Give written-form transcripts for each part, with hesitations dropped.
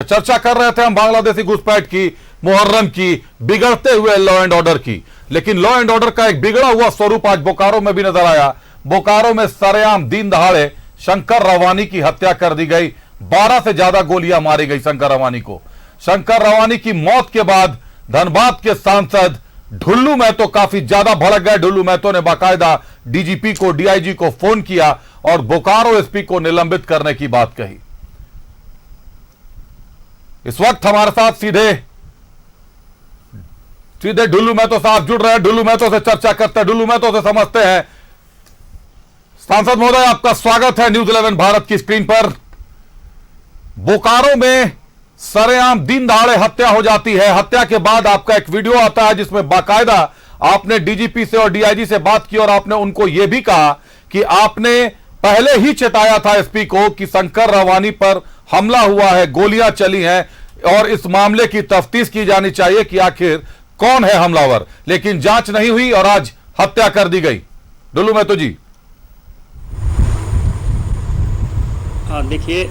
चर्चा कर रहे थे हम बांग्लादेशी घुसपैठ की, मुहर्रम की, बिगड़ते हुए लॉ एंड ऑर्डर की। लेकिन लॉ एंड ऑर्डर का एक बिगड़ा हुआ स्वरूप आज बोकारो में भी नजर आया। बोकारो में सरेआम दिन दहाड़े शंकर रवानी की हत्या कर दी गई। 12 से ज्यादा गोलियां मारी गई शंकर रवानी को। शंकर रवानी की मौत के बाद धनबाद के सांसद ढुल्लू महतो काफी ज्यादा भड़क गए। ढुल्लू महतो ने बाकायदा डीजीपी को, डीआईजी को फोन किया और बोकारो एसपी को निलंबित करने की बात कही। इस वक्त हमारे साथ सीधे ढुल्लू महतो साहब जुड़ रहे हैं। ढुल्लू महतो से चर्चा करते हैं, ढुल्लू महतो से समझते हैं। सांसद महोदय, आपका स्वागत है न्यूज़ 11 भारत की स्क्रीन पर। बोकारो में सरेआम दिन दहाड़े हत्या हो जाती है। हत्या के बाद आपका एक वीडियो आता है जिसमें बाकायदा आपने डीजीपी से और डीआईजी से बात की और आपने उनको यह भी कहा कि आपने पहले ही चेताया था एसपी को कि शंकर रवानी पर हमला हुआ है, गोलियां चली हैं और इस मामले की तफ्तीश की जानी चाहिए कि आखिर कौन है हमलावर। लेकिन जांच नहीं हुई और आज हत्या कर दी गई। ढुल्लू महतो जी। देखिए,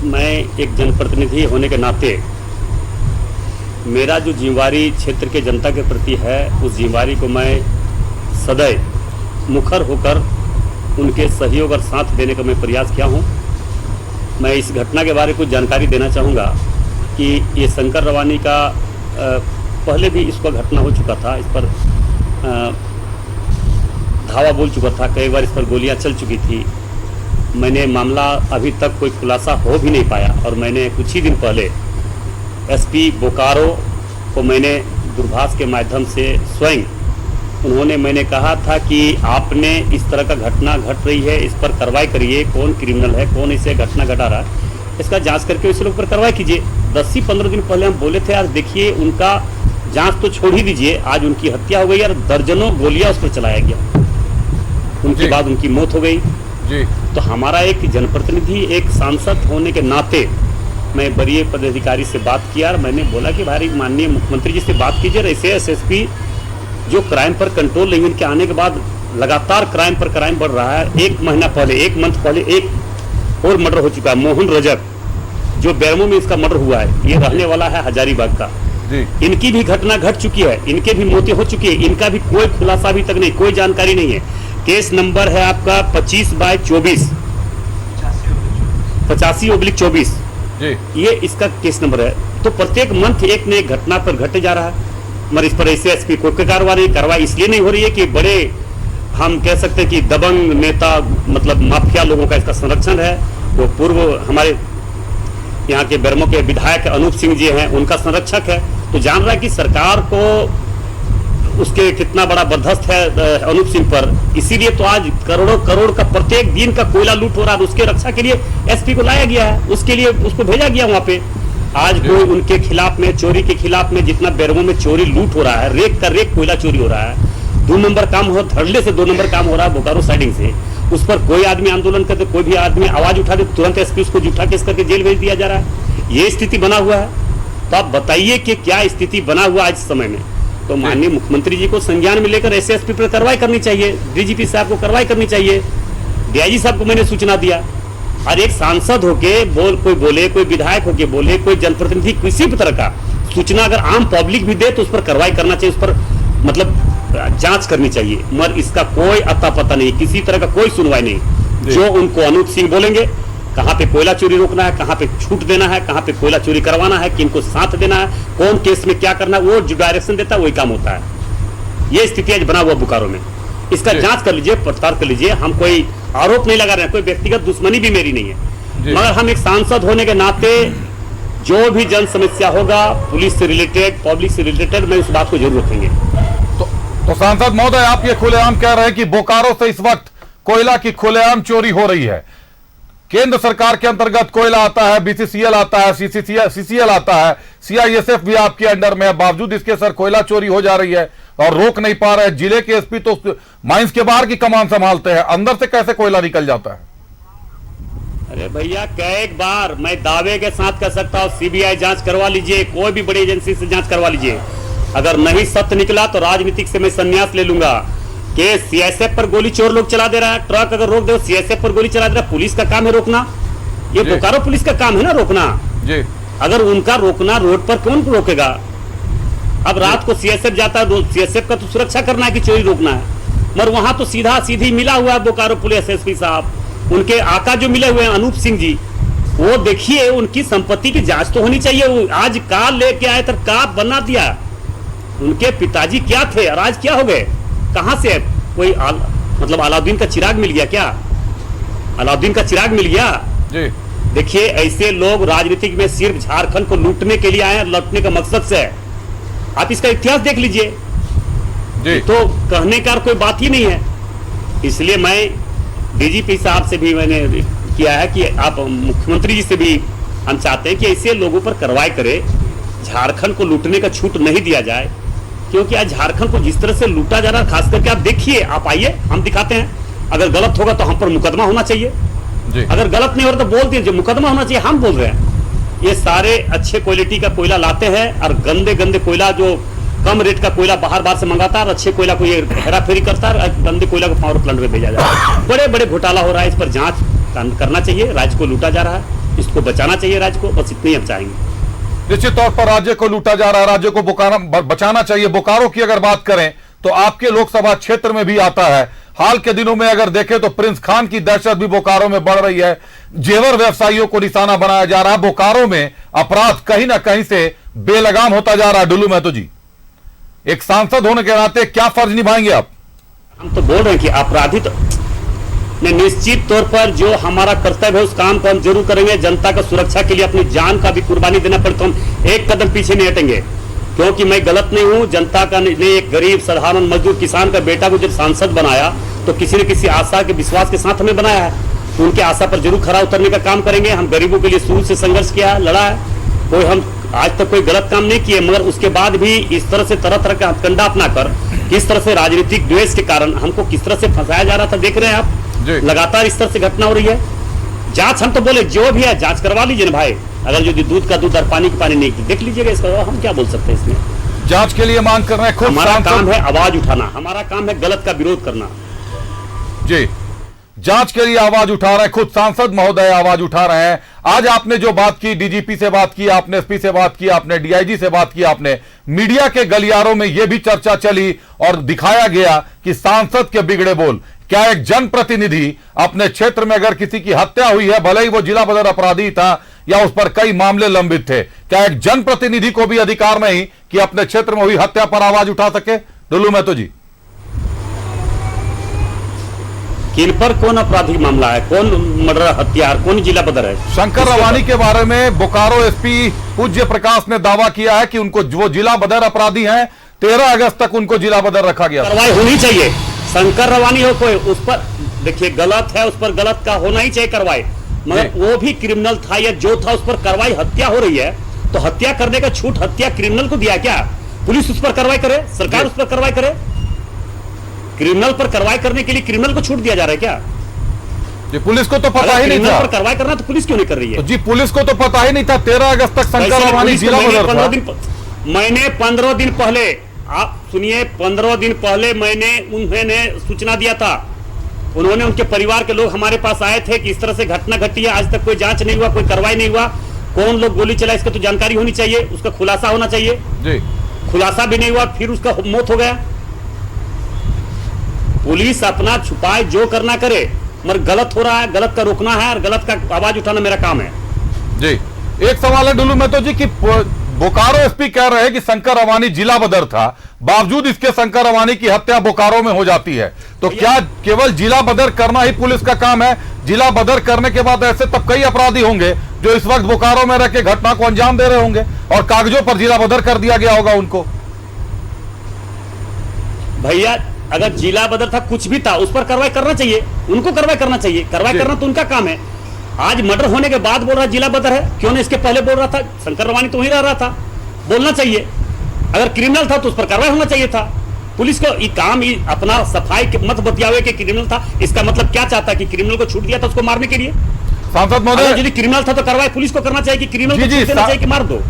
मैं एक जनप्रतिनिधि होने के नाते मेरा जो जिम्मेवारी क्षेत्र के जनता के प्रति है, उस जिम्मेवारी को मैं सदैव मुखर होकर उनके सहयोग और साथ देने का मैं प्रयास किया हूं। मैं इस घटना के बारे में कुछ जानकारी देना चाहूँगा कि ये शंकर रवानी का पहले भी इसका घटना हो चुका था। इस पर धावा बोल चुका था, कई बार इस पर गोलियां चल चुकी थी। मैंने मामला अभी तक कोई खुलासा हो भी नहीं पाया और मैंने कुछ ही दिन पहले एसपी बोकारो को मैंने दूरभाष के माध्यम से स्वयं मैंने कहा था कि आपने इस तरह का घटना घट रही है, इस पर कार्रवाई करिए। कौन क्रिमिनल है, कौन इसे घटना घटा रहा है, इसका जांच करके इस लोग पर कार्रवाई कीजिए। 10 से 15 दिन पहले हम बोले थे। आज देखिए, उनका जांच तो छोड़ ही दीजिए, आज उनकी हत्या हो गई और दर्जनों गोलियां उस पर चलाया गया। उनके बाद उनकी मौत हो गई जी। तो हमारा एक जनप्रतिनिधि, एक सांसद होने के नाते मैं वरीय पदाधिकारी से बात किया और मैंने बोला कि भाई माननीय मुख्यमंत्री जी से बात कीजिए। ऐसे एसएसपी जो क्राइम पर कंट्रोल नहीं, इनके आने के बाद लगातार क्राइम पर क्राइम बढ़ रहा है। एक मंथ पहले एक और मर्डर हो चुका है, मोहन रजक, जो बेरमो में इसका मर्डर हुआ है। ये रहने वाला है हजारीबाग का। इनकी भी घटना घट चुकी है, इनके भी मौतें हो चुकी है। इनका भी कोई खुलासा अभी तक नहीं, कोई जानकारी नहीं है। केस नंबर है आपका 25/24 85/24 ये इसका केस नंबर है। तो प्रत्येक मंथ एक न एक घटना पर घटे जा रहा है, मगर इस पर ऐसे एसपी कोई कार्रवाई इसलिए नहीं हो रही है कि बड़े, हम कह सकते हैं कि दबंग नेता, मतलब माफिया लोगों का इसका संरक्षण है। वो पूर्व हमारे यहाँ के बेरमो के विधायक अनूप सिंह जी हैं, उनका संरक्षक है। तो जान रहा है कि सरकार को उसके कितना बड़ा बर्दाश्त है अनूप सिंह पर। इसीलिए तो आज करोड़ों करोड़ का प्रत्येक दिन का कोयला लूट हो रहा है। उसके रक्षा के लिए एसपी को लाया गया है, उसके लिए उसको भेजा गया वहां पे। आज कोई उनके खिलाफ में, चोरी के खिलाफ में, जितना बेरमो में चोरी लूट हो रहा है, रेक का रेक कोयला चोरी हो रहा है। 2 नंबर काम हो, धड़ल्ले से 2 नंबर काम हो रहा है बोकारो साइडिंग से। उस पर कोई आदमी आंदोलन करते, कोई भी आदमी आवाज उठा दे, तुरंत एसपी उसको झूठा केस करके जेल भेज दिया जा रहा है। ये स्थिति बना हुआ है। तो आप बताइए कि क्या स्थिति बना हुआ आज समय में। तो माननीय मुख्यमंत्री जी को संज्ञान में लेकर ऐसे एसपी पर कार्रवाई करनी चाहिए, डीजीपी साहब को कार्रवाई करनी चाहिए, डीआईजी साहब को मैंने सूचना दिया। और एक सांसद होके कोई बोले, कोई विधायक होके बोले, कोई जनप्रतिनिधि किसी भी तरह का सूचना अगर आम पब्लिक भी दे तो उस पर कार्रवाई करना चाहिए, उस पर मतलब जांच करनी चाहिए। मगर इसका कोई अता पता नहीं, किसी तरह का कोई सुनवाई नहीं। जो उनको अनूप सिंह बोलेंगे, कहाँ पे कोयला चोरी रोकना है, कहाँ पे छूट देना है, कहाँ पे कोयला चोरी करवाना है, किनको साथ देना है, कौन केस में क्या करना है, वो जो डायरेक्शन देता है वही काम होता है। ये स्थिति आज बना हुआ बोकारो में। इसका जांच कर लीजिए, पड़ताल कर लीजिए। हम कोई आरोप नहीं लगा रहे हैं, कोई व्यक्तिगत दुश्मनी भी मेरी नहीं है, मगर हम एक सांसद होने के नाते जो भी जन समस्या होगा, पुलिस से रिलेटेड, पब्लिक से रिलेटेड, मैं उस बात को जरूर रखेंगे। तो सांसद महोदय, आप ये खुलेआम कह रहे हैं कि बोकारो से इस वक्त कोयला की खुलेआम चोरी हो रही है। केंद्र सरकार के अंतर्गत कोयला आता है, बीसीसीएल आता है, सीसीएल आता है, सीआईएसएफ भी आपके अंडर में है। बावजूद इसके सर कोयला चोरी हो जा रही है और रोक नहीं पा रहे। जिले के एसपी तो माइंस के बाहर की कमान संभालते हैं, अंदर से कैसे कोयला निकल जाता है? अरे भैया, कई बार मैं दावे के साथ कह सकता हूं, सीबीआई जांच करवा लीजिए, कोई भी बड़ी एजेंसी से जांच करवा लीजिए। अगर नहीं सत्य निकला तो राजनीतिक से मैं संन्यास ले लूंगा। कि सीएसएफ पर गोली चोर लोग चला दे रहा है, ट्रक अगर रोक दे, सीएसएफ पर गोली चला दे रहा है, पुलिस का काम है रोकना। ये बोकारो पुलिस का काम है ना रोकना जी। अगर उनका रोकना, रोड पर कौन रोकेगा? अब रात को सीएसएफ जाता है, सीएसएफ का तो सुरक्षा करना है कि चोरी रोकना है, मगर वहां तो सीधा सीधी मिला हुआ है बोकारो पुलिस एसपी साहब, उनके आका जो मिले हुए हैं अनूप सिंह जी, वो देखिए उनकी संपत्ति की जांच तो होनी चाहिए। वो आज कार लेके आए तो कार बना दिया, उनके पिताजी क्या थे और आज क्या हो गए? कहां से कोई मतलब अलाउद्दीन का चिराग मिल गया क्या? अलाउद्दीन का चिराग मिल गया जी। देखिए ऐसे लोग राजनीतिक में सिर्फ झारखंड को लूटने के लिए आए हैं, लूटने का मकसद से है। आप इसका इतिहास देख लीजिए जी। तो कहने का कोई बात ही नहीं है। इसलिए मैं डीजीपी साहब से भी मैंने किया है कि आप मुख्यमंत्री जी से भी हम चाहते हैं कि ऐसे लोगों पर कार्रवाई करे, झारखंड को लूटने का छूट नहीं दिया जाए, क्योंकि आज झारखंड को जिस तरह से लूटा जा रहा है, खास करके आप देखिए, आप आइए हम दिखाते हैं। अगर गलत होगा तो हम पर मुकदमा होना चाहिए जी। अगर गलत नहीं हो रहा तो बोल दीजिए मुकदमा होना चाहिए, हम बोल रहे हैं। ये सारे अच्छे क्वालिटी का कोयला लाते हैं और गंदे गंदे कोयला, जो कम रेट का कोयला बाहर से मंगाता है और अच्छे कोयला को ये हेरा फेरी करता है और गंदे कोयला को पावर प्लांट में भेजा जा रहा है। बड़े बड़े घोटाला हो रहा है, इस पर जांच करना चाहिए। राज्य को लूटा जा रहा है, इसको बचाना चाहिए राज्य को, बस इतनी हम चाहेंगे। निश्चित तौर पर राज्य को लूटा जा रहा है, राज्य को बचाना चाहिए। बोकारो की अगर बात करें तो आपके लोकसभा क्षेत्र में भी आता है। हाल के दिनों में अगर देखें तो प्रिंस खान की दहशत भी बोकारो में बढ़ रही है, जेवर व्यवसायियों को निशाना बनाया जा रहा है। बोकारो में अपराध कहीं ना कहीं से बेलगाम होता जा रहा है। डुल्लू महतो जी, एक सांसद होने के नाते क्या फर्ज निभाएंगे आप? हम तो बोल रहे हैं कि अपराधी तो निश्चित तौर पर जो हमारा कर्तव्य है उस काम को हम जरूर करेंगे। जनता का सुरक्षा के लिए अपनी जान का भी कुर्बानी देना पड़े तो हम एक कदम पीछे नहीं हटेंगे, क्योंकि मैं गलत नहीं हूं। जनता का ने एक गरीब साधारण मजदूर किसान का बेटा को जब सांसद बनाया तो किसी न किसी आशा के विश्वास के साथ हमें बनाया है, तो उनके आशा पर जरूर खरा उतरने का काम करेंगे। हम गरीबों के लिए शुरू से संघर्ष किया है, लड़ा है, कोई हम आज तक कोई गलत काम नहीं किए, मगर उसके बाद भी इस तरह से तरह तरह का हथकंडा अपना कर किस तरह से राजनीतिक द्वेष के कारण हमको किस तरह से फंसाया जा रहा था, देख रहे हैं आप। लगातार इस तरह से घटना हो रही है। जांच हम तो बोले जो भी है जांच करवा लीजिए ना भाई, अगर जो दूध का दूध और पानी का पानी नहीं देख लीजिएगा, इसका हम क्या बोल सकते हैं इसमें। जांच के लिए मांग कर रहे हैं। हमारा काम है आवाज उठाना, हमारा काम है गलत का विरोध करना जी। जांच के लिए आवाज उठा रहे हैं, खुद सांसद महोदय आवाज उठा रहे हैं। आज आपने जो बात की, डीजीपी से बात की आपने, एसपी से बात की आपने, डीआईजी से बात की आपने, मीडिया के गलियारों में यह भी चर्चा चली और दिखाया गया कि सांसद के बिगड़े बोल। क्या एक जनप्रतिनिधि अपने क्षेत्र में अगर किसी की हत्या हुई है, भले ही वो जिला बदर अपराधी था या उस पर कई मामले लंबित थे, क्या एक जनप्रतिनिधि को भी अधिकार नहीं कि अपने क्षेत्र में हुई हत्या पर आवाज उठा सके? डुल्लू महतो जी, किन पर कौन आपराधिक मामला है, कौन मर्डर हत्यार, कौन जिला बदर है? शंकर रवानी के बारे में बोकारो एसपी पूज्य प्रकाश ने दावा किया है कि उनको वो जिला बदर अपराधी हैं, 13 अगस्त तक उनको जिला बदर रखा गया। कार्रवाई होनी चाहिए। शंकर रवानी हो कोई, उस पर देखिए गलत है, उस पर गलत का होना ही चाहिए कार्रवाई, मगर वो भी क्रिमिनल था या जो था उस पर कार्रवाई। हत्या हो रही है तो हत्या करने का छूट हत्या क्रिमिनल को दिया क्या? पुलिस उस पर कार्रवाई करे, सरकार उस पर कार्रवाई करे? क्रिमिनल पर कार्रवाई करने के लिए क्रिमिनल को छूट दिया जा रहा है क्या? जी, पुलिस को तो पता ही नहीं था। पर कार्रवाई करना तो पुलिस क्यों नहीं कर रही है? तो जी, पुलिस को तो पता ही नहीं था 13 अगस्त तक शंकर रवानी जिला बदर था। मैंने 15 दिन पहले, आप सुनिए, 15 दिन पहले मैंने उन्होंने सूचना दिया था। उन्होंने, उनके परिवार के लोग हमारे पास आए थे कि इस तरह से घटना घटी है, आज तक कोई जांच नहीं हुआ, कोई कार्रवाई नहीं हुआ, कौन लोग गोली चला इसका तो जानकारी होनी चाहिए, उसका खुलासा होना चाहिए जी। खुलासा भी नहीं हुआ, फिर उसका मौत हो गया। पुलिस अपना छुपाए जो करना करे, मगर गलत हो रहा है, गलत का रोकना है और गलत का आवाज उठाना मेरा काम है जी। एक सवाल है डुल्लू महतो जी कि बोकारो एसपी कह रहे हैं कि शंकर रवानी जिला बदर था, बावजूद इसके शंकर रवानी की हत्या बोकारो में हो जाती है, तो क्या केवल जिला बदर करना ही पुलिस का काम है? जिला बदर करने के बाद ऐसे तब कई अपराधी होंगे जो इस वक्त बोकारो में रह के घटना को अंजाम दे रहे होंगे और कागजों पर जिला बदर कर दिया गया होगा उनको। भैया अगर जिला बदर था, कुछ भी था, उस पर कार्रवाई करना चाहिए, उनको कार्रवाई करना चाहिए। कार्रवाई करना तो उनका काम है। आज मर्डर होने के बाद बोल रहा जिला बदर है, क्यों नहीं इसके पहले बोल रहा था? शंकर रवानी तो वहीं रह रहा था, बोलना चाहिए। अगर क्रिमिनल था तो उस पर कार्रवाई होना चाहिए था। पुलिस को ये काम ही अपना सफाई के मत बतियावे कि क्रिमिनल था, इसका मतलब क्या चाहता है कि क्रिमिनल को छूट दिया था उसको मारने के लिए? सांसद महोदय, यदि क्रिमिनल था तो कार्रवाई पुलिस को करना चाहिए कि क्रिमिनल को छूट देना चाहिए कि मार दो।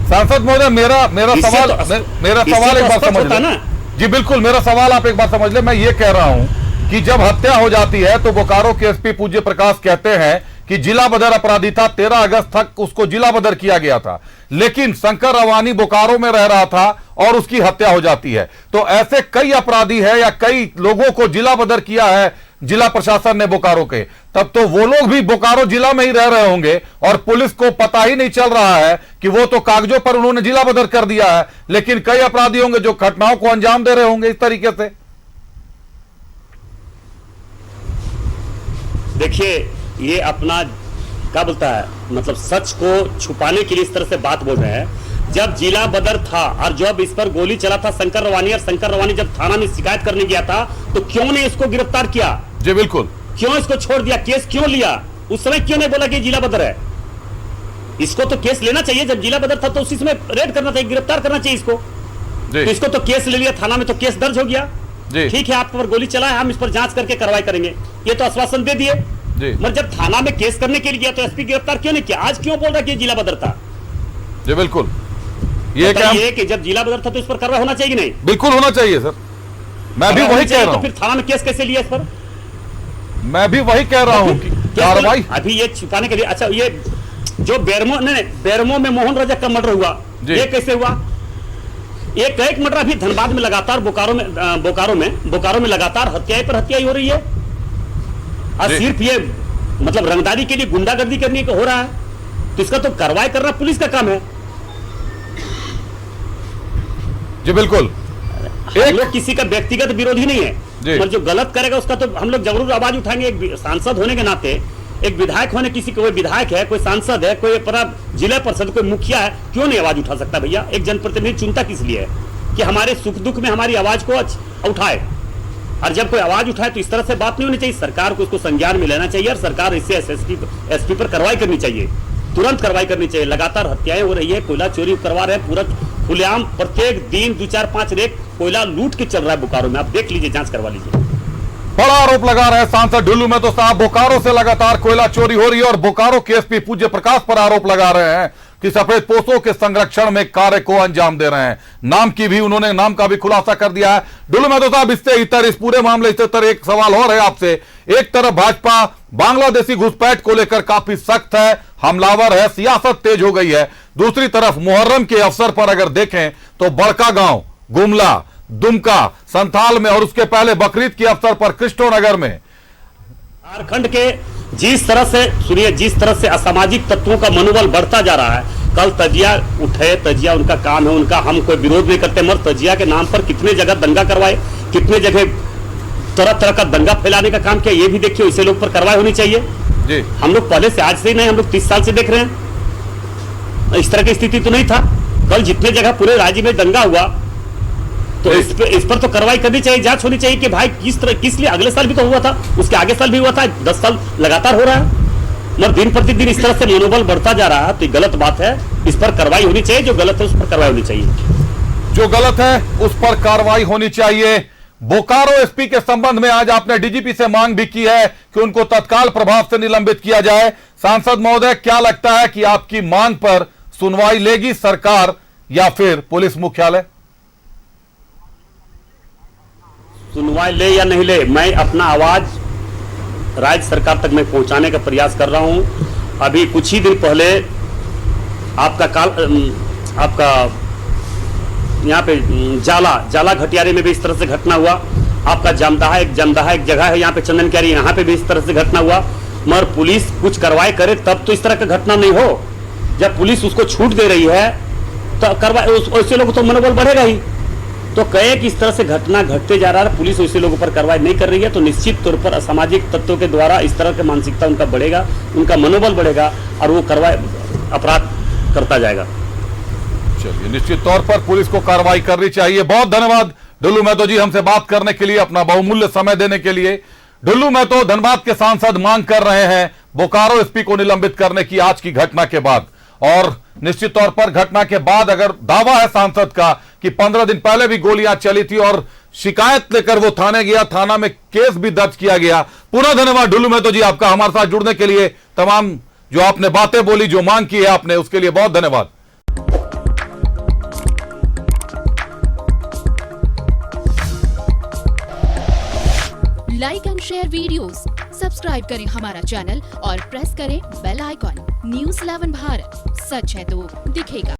सांसद महोदय, मेरा सवाल एक बार समझ लेना जी। बिल्कुल, मेरा सवाल आप एक बार समझ ले। मैं ये कह रहा हूं कि जब हत्या हो जाती है तो बोकारो के एसपी पूज्य प्रकाश कहते हैं कि जिला बदर अपराधी था, 13 अगस्त तक उसको जिला बदर किया गया था, लेकिन शंकर रवानी बोकारो में रह रहा था और उसकी हत्या हो जाती है। तो ऐसे कई अपराधी है या कई लोगों को जिला बदर किया है जिला प्रशासन ने बोकारो के, तब तो वो लोग भी बोकारो जिला में ही रह रहे होंगे और पुलिस को पता ही नहीं चल रहा है कि वो तो कागजों पर उन्होंने जिला बदर कर दिया है, लेकिन कई अपराधी होंगे जो घटनाओं को अंजाम दे रहे होंगे इस तरीके से। देखिए, ये अपना क्या बोलता है, मतलब सच को छुपाने के लिए इस तरह से बात बोल रहे हैं। जब जिला बदर था और जब इस पर गोली चला था शंकर रवानी, और शंकर रवानी जब थाना में शिकायत करने गया था, तो क्यों नहीं इसको गिरफ्तार किया? जी बिल्कुल। क्यों इसको छोड़ दिया? केस क्यों लिया? उस समय क्यों नहीं बोला कि जिला बदर है? इसको तो केस लेना चाहिए। जब जिला बदर था तो उसी समय रेड करना चाहिए, गिरफ्तार करना चाहिए इसको। तो इसको तो केस ले लिया थाना में, तो केस दर्ज हो गया। ठीक है, आप पर गोली चला है, हम इस पर जांच करके कार्रवाई करेंगे, ये तो आश्वासन दे दिए। मगर जब थाना में केस करने के लिए गया तो एसपी गिरफ्तार क्यों नहीं किया? आज क्यों बोल रहा कि जिला बदर था? जी बिल्कुल। ये कि जब जिला बदर था तो इस पर कार्रवाई होना चाहिए कि नहीं? बिल्कुल होना चाहिए सर, मैं भी वही कह रहा हूं। तो फिर थाना में केस कैसे लिया इस पर? मैं भी वही कह रहा हूं कि कार्रवाई अभी ये छुपाने के लिए। अच्छा, ये जो बेरमो में मोहन रजक का मर्डर हुआ, ये कैसे हुआ? एक मर्डर अभी धनबाद में लगातार, बोकारो में लगातार हत्याएं पर हत्या हो रही है, और सिर्फ ये मतलब रंगदारी के लिए गुंडागर्दी करने को हो रहा है। तो इसका तो कार्रवाई करना पुलिस का काम है। जी बिल्कुल। हम लोग किसी का व्यक्तिगत विरोधी नहीं है, पर जो गलत करेगा उसका तो हम लोग जरूर आवाज उठाएंगे। एक सांसद होने के नाते, एक विधायक होने, किसी कोई विधायक है, कोई सांसद है, कोई जिला परिषद, कोई मुखिया है, क्यों नहीं आवाज उठा सकता? भैया, एक जनप्रतिनिधि चुनता किस लिए है? कि हमारे सुख दुख में हमारी आवाज को उठाए। और जब कोई आवाज उठाए तो इस तरह से बात नहीं होनी चाहिए। सरकार को उसको संज्ञान में लेना चाहिए और सरकार इससे एसपी पर कार्रवाई करनी चाहिए, तुरंत कार्रवाई करनी चाहिए। लगातार हत्याएं हो रही है, कोयला चोरी करवा रहे हैं, पूरा खुलेआम प्रत्येक दिन 2, 4, 5 रेक कोयला लूट के चल रहा है बोकारो में। आप देख लीजिए, जांच करवा लीजिए। बड़ा आरोप लगा रहे हैं सांसद ढुल्लू महतो साहब, बोकारो से लगातार कोयला चोरी हो रही है और बोकारो के एसपी पूज्य प्रकाश पर आरोप लगा रहे हैं कि सफेद पोस्तों के संरक्षण में कार्य को अंजाम दे रहे हैं। नाम का भी खुलासा कर दिया है ढुल्लू महतो साहब। इससे इतर इस पूरे मामले से इतर एक सवाल और है आपसे। एक तरफ भाजपा बांग्लादेशी घुसपैठ को लेकर काफी सख्त है, हमलावर है, सियासत तेज हो गई है। दूसरी तरफ मुहर्रम के अवसर पर अगर देखें तो बड़का गांव, गुमला, दुमका, संथाल में और उसके पहले बकरीद के अवसर पर कृष्णनगर में, झारखंड के जिस तरह से असामाजिक तत्वों का मनोबल बढ़ता जा रहा है। कल तजिया उठे, तजिया उनका काम है, उनका हम कोई विरोध नहीं करते, मगर तजिया के नाम पर कितने जगह दंगा करवाए, कितने जगह तरह तरह का दंगा फैलाने का काम किया, ये भी देखिए। ऐसे लोग पर कार्रवाई होनी चाहिए जी। हम लोग पहले से, आज से ही नहीं, हम लोग 30 साल से देख रहे हैं। इस तरह की स्थिति तो नहीं था। कल जितने जगह पूरे राज्य में दंगा हुआ, तो इस पर तो कार्रवाई करनी चाहिए, जांच होनी चाहिए कि भाई किस लिए। अगले साल भी तो हुआ था, उसके आगे साल भी हुआ था, 10 साल लगातार हो रहा है। मगर दिन प्रतिदिन इस तरह से मनोबल बढ़ता जा रहा है, तो गलत बात है। इस पर कार्रवाई होनी चाहिए, जो गलत है उस पर कार्रवाई होनी चाहिए। जो गलत है उस पर कार्रवाई होनी चाहिए। बोकारो एसपी के संबंध में आज आपने डीजीपी से मांग भी की है कि उनको तत्काल प्रभाव से निलंबित किया जाए। सांसद महोदय, क्या लगता है कि आपकी मांग पर सुनवाई लेगी सरकार या फिर पुलिस मुख्यालय? सुनवाई ले या नहीं ले, मैं अपना आवाज राज्य सरकार तक मैं पहुंचाने का प्रयास कर रहा हूं। अभी कुछ ही दिन पहले आपका यहाँ पे जाला घटियारे में भी इस तरह से घटना हुआ। आपका जमदाहा एक जगह है यहाँ पे चंदन क्यारी, यहाँ पे भी इस तरह से घटना हुआ। मगर पुलिस कुछ कार्रवाई करे तब तो इस तरह का घटना नहीं हो। जब पुलिस उसको छूट दे रही है तो कार्रवाई, ऐसे लोगों तो मनोबल बढ़ेगा ही। तो कहे कि इस तरह से घटना घटते जा रहा है, पुलिस ऐसे लोगों पर कार्रवाई नहीं कर रही है, तो निश्चित तौर पर असामाजिक तत्वों के द्वारा इस तरह की मानसिकता उनका बढ़ेगा, उनका मनोबल बढ़ेगा और वो कार्रवाई अपराध करता जाएगा। चलिए, निश्चित तौर पर पुलिस को कार्रवाई करनी चाहिए। बहुत धन्यवाद ढुल्लू महतो जी, हमसे बात करने के लिए, अपना बहुमूल्य समय देने के लिए। ढुल्लू महतो धनबाद के सांसद मांग कर रहे हैं बोकारो एसपी को निलंबित करने की आज की घटना के बाद। और निश्चित तौर पर घटना के बाद अगर दावा है सांसद का कि 15 दिन पहले भी गोलियां चली थी और शिकायत लेकर वो थाने गया, थाना में केस भी दर्ज किया गया। पुनः धन्यवाद ढुल्लू महतो जी आपका हमारे साथ जुड़ने के लिए, तमाम जो आपने बातें बोली, जो मांग की है आपने, उसके लिए बहुत धन्यवाद। Like and share videos, subscribe करें हमारा चैनल और प्रेस करें बेल आइकॉन। News 11 भारत, सच है तो दिखेगा।